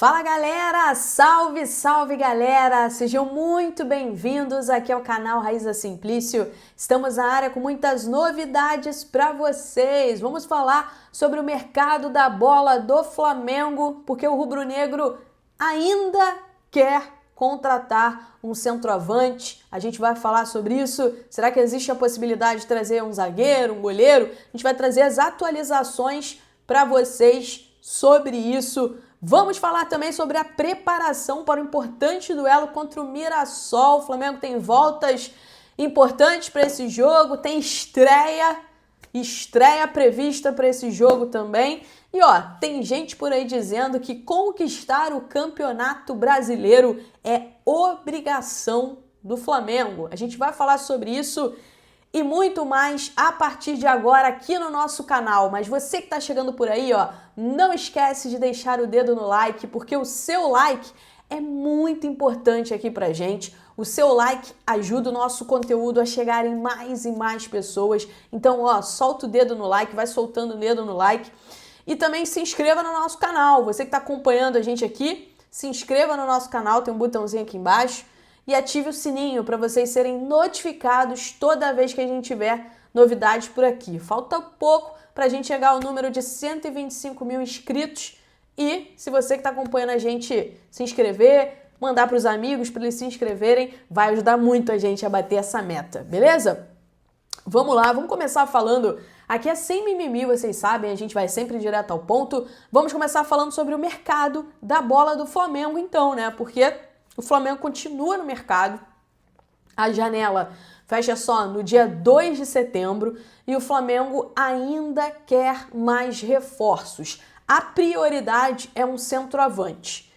Fala galera, salve, salve galera, sejam muito bem-vindos aqui ao canal Raiz da Simplício. Estamos na área com muitas novidades para vocês. Vamos falar sobre o mercado da bola do Flamengo, porque o rubro-negro ainda quer contratar um centroavante. A gente vai falar sobre isso. Será que existe a possibilidade de trazer um zagueiro, um goleiro? A gente vai trazer as atualizações para vocês sobre isso. Vamos falar também sobre a preparação para o importante duelo contra o Mirassol. O Flamengo tem voltas importantes para esse jogo, tem estreia prevista para esse jogo também. E tem gente por aí dizendo que conquistar o Campeonato Brasileiro é obrigação do Flamengo. A gente vai falar sobre isso e muito mais a partir de agora aqui no nosso canal. Mas você que está chegando por aí, não esquece de deixar o dedo no like, porque o seu like é muito importante aqui pra gente. O seu like ajuda o nosso conteúdo a chegar em mais e mais pessoas. Então, solta o dedo no like, vai soltando o dedo no like. E também se inscreva no nosso canal. Você que está acompanhando a gente aqui, se inscreva no nosso canal, tem um botãozinho aqui embaixo. E ative o sininho para vocês serem notificados toda vez que a gente tiver novidades por aqui. Falta pouco para a gente chegar ao número de 125 mil inscritos. E se você que está acompanhando a gente se inscrever, mandar para os amigos para eles se inscreverem, vai ajudar muito a gente a bater essa meta, beleza? Vamos lá, vamos começar falando. Aqui é sem mimimi, vocês sabem, a gente vai sempre direto ao ponto. Vamos começar falando sobre o mercado da bola do Flamengo então, né? Porque o Flamengo continua no mercado, a janela fecha só no dia 2 de setembro e o Flamengo ainda quer mais reforços. A prioridade é um centroavante.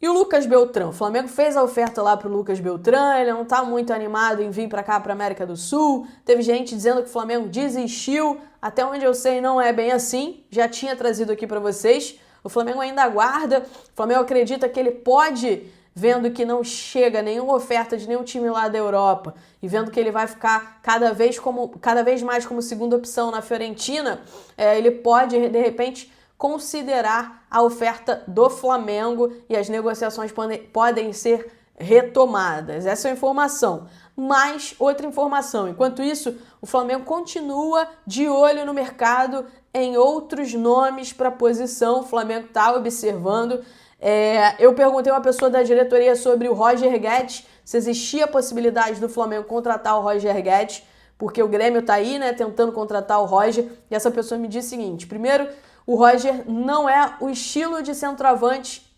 E o Lucas Beltrán? O Flamengo fez a oferta lá para o Lucas Beltrán, ele não está muito animado em vir para cá, para América do Sul. Teve gente dizendo que o Flamengo desistiu, até onde eu sei não é bem assim, já tinha trazido aqui para vocês. O Flamengo ainda aguarda, o Flamengo acredita que ele pode, vendo que não chega nenhuma oferta de nenhum time lá da Europa e vendo que ele vai ficar cada vez mais como segunda opção na Fiorentina, ele pode, de repente, considerar a oferta do Flamengo e as negociações podem ser retomadas. Essa é a informação. Mas outra informação, enquanto isso, o Flamengo continua de olho no mercado em outros nomes para a posição. O Flamengo está observando. Eu perguntei a uma pessoa da diretoria sobre o Roger Guedes, se existia a possibilidade do Flamengo contratar o Roger Guedes, porque o Grêmio tá aí, né, tentando contratar o Roger, e essa pessoa me disse o seguinte: primeiro, o Roger não é o estilo de centroavante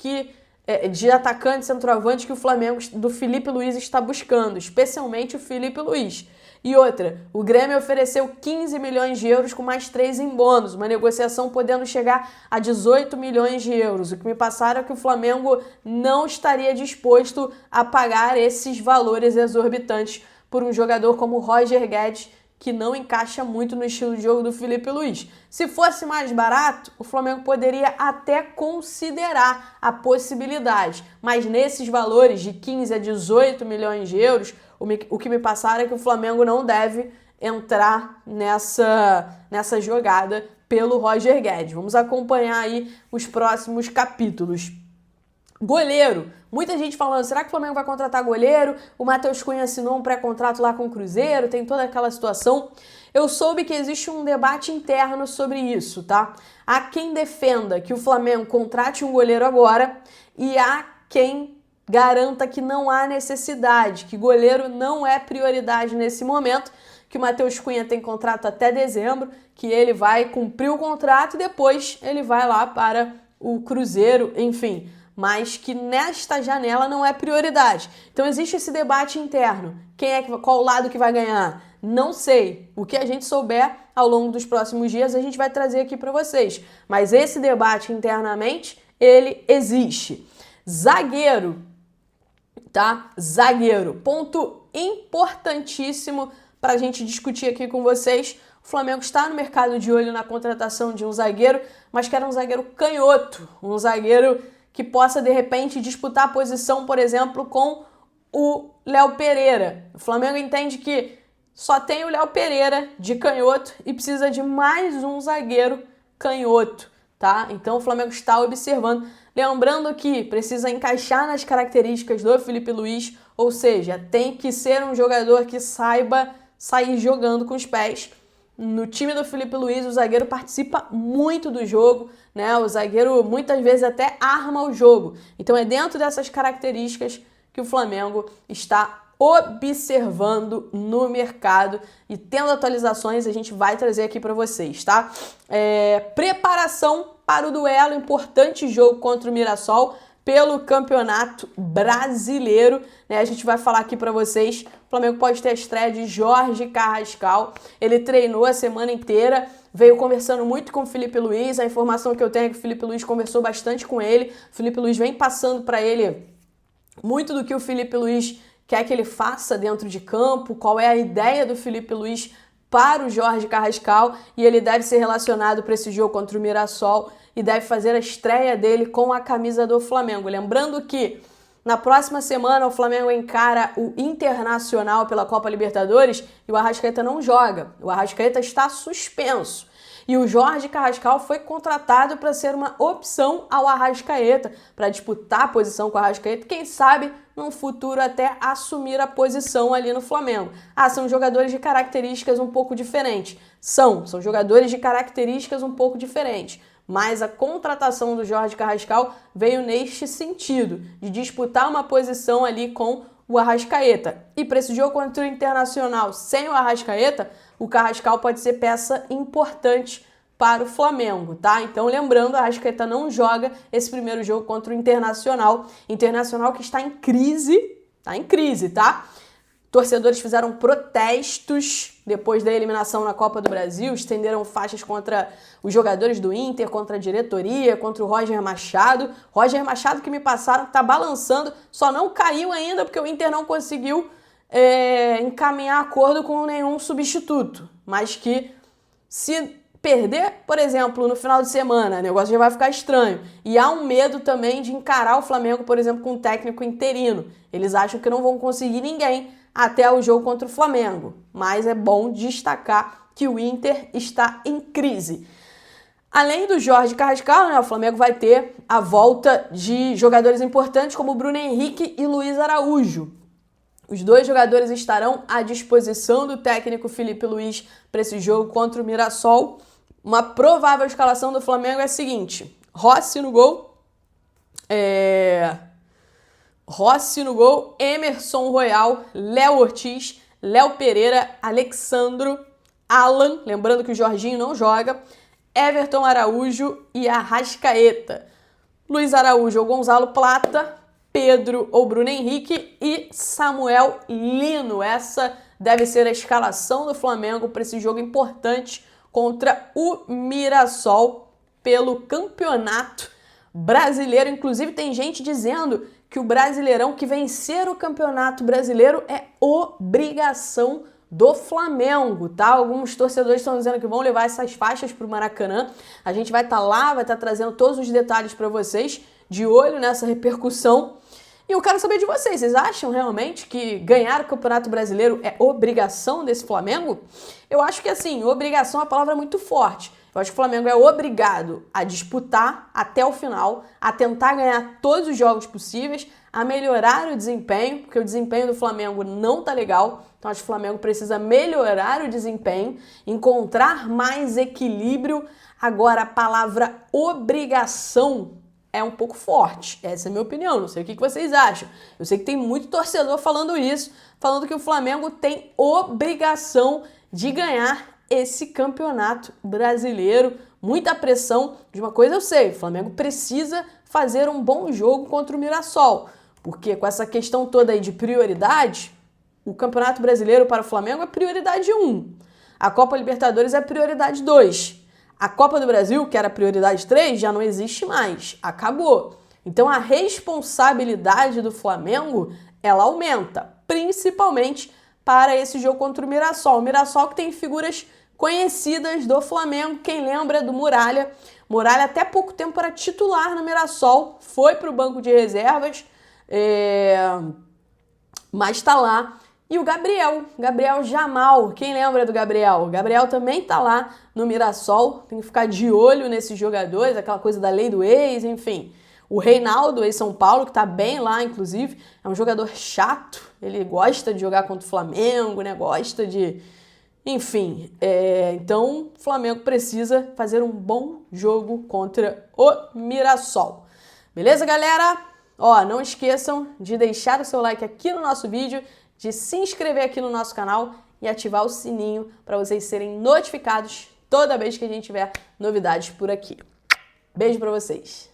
de atacante centroavante que o Flamengo do Felipe Luiz está buscando, especialmente o Felipe Luiz. E outra, o Grêmio ofereceu 15 milhões de euros com mais 3 em bônus, uma negociação podendo chegar a 18 milhões de euros. O que me passaram é que o Flamengo não estaria disposto a pagar esses valores exorbitantes por um jogador como o Roger Guedes, que não encaixa muito no estilo de jogo do Felipe Luiz. Se fosse mais barato, o Flamengo poderia até considerar a possibilidade, mas nesses valores de 15 a 18 milhões de euros, o que me passaram é que o Flamengo não deve entrar nessa jogada pelo Roger Guedes. Vamos acompanhar aí os próximos capítulos. Goleiro. Muita gente falando, será que o Flamengo vai contratar goleiro? O Matheus Cunha assinou um pré-contrato lá com o Cruzeiro, tem toda aquela situação. Eu soube que existe um debate interno sobre isso, tá? Há quem defenda que o Flamengo contrate um goleiro agora e há quem garanta que não há necessidade, que goleiro não é prioridade nesse momento, que o Matheus Cunha tem contrato até dezembro, que ele vai cumprir o contrato e depois ele vai lá para o Cruzeiro, enfim, mas que nesta janela não é prioridade. Então existe esse debate interno. Qual lado que vai ganhar? Não sei. O que a gente souber ao longo dos próximos dias a gente vai trazer aqui para vocês. Mas esse debate internamente, ele existe. Zagueiro, tá? Zagueiro. Ponto importantíssimo para a gente discutir aqui com vocês. O Flamengo está no mercado de olho na contratação de um zagueiro, mas quer um zagueiro canhoto, um zagueiro que possa, de repente, disputar a posição, por exemplo, com o Léo Pereira. O Flamengo entende que só tem o Léo Pereira de canhoto e precisa de mais um zagueiro canhoto tá? Então o Flamengo está observando. Lembrando que precisa encaixar nas características do Filipe Luís, ou seja, tem que ser um jogador que saiba sair jogando com os pés. No time do Filipe Luís, o zagueiro participa muito do jogo, né? O zagueiro muitas vezes até arma o jogo. Então é dentro dessas características que o Flamengo está observando no mercado e tendo atualizações a gente vai trazer aqui para vocês, tá? Preparação para o duelo, importante jogo contra o Mirassol pelo Campeonato Brasileiro, né? A gente vai falar aqui para vocês. O Flamengo pode ter a estreia de Jorge Carrascal. Ele treinou a semana inteira, veio conversando muito com o Filipe Luís. A informação que eu tenho é que o Filipe Luís conversou bastante com ele. O Filipe Luís vem passando para ele muito do que o Filipe Luís quer que ele faça dentro de campo, qual é a ideia do Filipe Luís para o Jorge Carrascal, e ele deve ser relacionado para esse jogo contra o Mirassol e deve fazer a estreia dele com a camisa do Flamengo. Lembrando que na próxima semana o Flamengo encara o Internacional pela Copa Libertadores e o Arrascaeta não joga. O Arrascaeta está suspenso. E o Jorge Carrascal foi contratado para ser uma opção ao Arrascaeta, para disputar a posição com o Arrascaeta, quem sabe num futuro até assumir a posição ali no Flamengo. São jogadores de características um pouco diferentes. São jogadores de características um pouco diferentes. Mas a contratação do Jorge Carrascal veio neste sentido, de disputar uma posição ali com o Arrascaeta. E para esse jogo contra o Internacional sem o Arrascaeta, o Carrascal pode ser peça importante para o Flamengo, tá? Então, lembrando, a Arrascaeta não joga esse primeiro jogo contra o Internacional. Internacional que está em crise, tá? Torcedores fizeram protestos depois da eliminação na Copa do Brasil, estenderam faixas contra os jogadores do Inter, contra a diretoria, contra o Roger Machado. Roger Machado que me passaram, tá balançando, só não caiu ainda porque o Inter não conseguiu encaminhar acordo com nenhum substituto. Mas que se perder, por exemplo, no final de semana, o negócio já vai ficar estranho. E há um medo também de encarar o Flamengo, por exemplo, com um técnico interino. Eles acham que não vão conseguir ninguém até o jogo contra o Flamengo. Mas é bom destacar que o Inter está em crise. Além do Jorge Carrascal, o Flamengo vai ter a volta de jogadores importantes como Bruno Henrique e Luiz Araújo. Os dois jogadores estarão à disposição do técnico Filipe Luís para esse jogo contra o Mirassol. Uma provável escalação do Flamengo é a seguinte: Rossi no gol, Emerson Royal, Léo Ortiz, Léo Pereira, Alexandro, Alan, lembrando que o Jorginho não joga, Everton Araújo e Arrascaeta. Luiz Araújo ou Gonzalo Plata, Pedro ou Bruno Henrique e Samuel Lino. Essa deve ser a escalação do Flamengo para esse jogo importante contra o Mirassol pelo Campeonato Brasileiro. Inclusive tem gente dizendo que o Brasileirão, que vencer o Campeonato Brasileiro é obrigação do Flamengo, tá? Alguns torcedores estão dizendo que vão levar essas faixas para o Maracanã. A gente vai estar lá, vai estar trazendo todos os detalhes para vocês, de olho nessa repercussão. E eu quero saber de vocês, vocês acham realmente que ganhar o Campeonato Brasileiro é obrigação desse Flamengo? Eu acho que assim, obrigação é uma palavra muito forte. Eu acho que o Flamengo é obrigado a disputar até o final, a tentar ganhar todos os jogos possíveis, a melhorar o desempenho, porque o desempenho do Flamengo não tá legal. Então acho que o Flamengo precisa melhorar o desempenho, encontrar mais equilíbrio. Agora, a palavra obrigação é um pouco forte. Essa é a minha opinião, não sei o que vocês acham. Eu sei que tem muito torcedor falando isso, falando que o Flamengo tem obrigação de ganhar esse Campeonato Brasileiro. Muita pressão. De uma coisa eu sei, o Flamengo precisa fazer um bom jogo contra o Mirassol, porque com essa questão toda aí de prioridade, o Campeonato Brasileiro para o Flamengo é prioridade 1. A Copa Libertadores é prioridade 2. A Copa do Brasil, que era prioridade 3, já não existe mais. Acabou. Então a responsabilidade do Flamengo, ela aumenta, principalmente para esse jogo contra o Mirassol. O Mirassol que tem figuras conhecidas do Flamengo. Quem lembra do Muralha? Muralha até pouco tempo era titular no Mirassol, foi para o banco de reservas, mas está lá. E o Gabriel Jamal, quem lembra do Gabriel? O Gabriel também tá lá no Mirassol, tem que ficar de olho nesses jogadores, aquela coisa da lei do ex, enfim. O Reinaldo, ex-São Paulo, que tá bem lá, inclusive, é um jogador chato, ele gosta de jogar contra o Flamengo, né, gosta de... Enfim, então o Flamengo precisa fazer um bom jogo contra o Mirassol. Beleza, galera? Ó, não esqueçam de deixar o seu like aqui no nosso vídeo, de se inscrever aqui no nosso canal e ativar o sininho para vocês serem notificados toda vez que a gente tiver novidades por aqui. Beijo para vocês!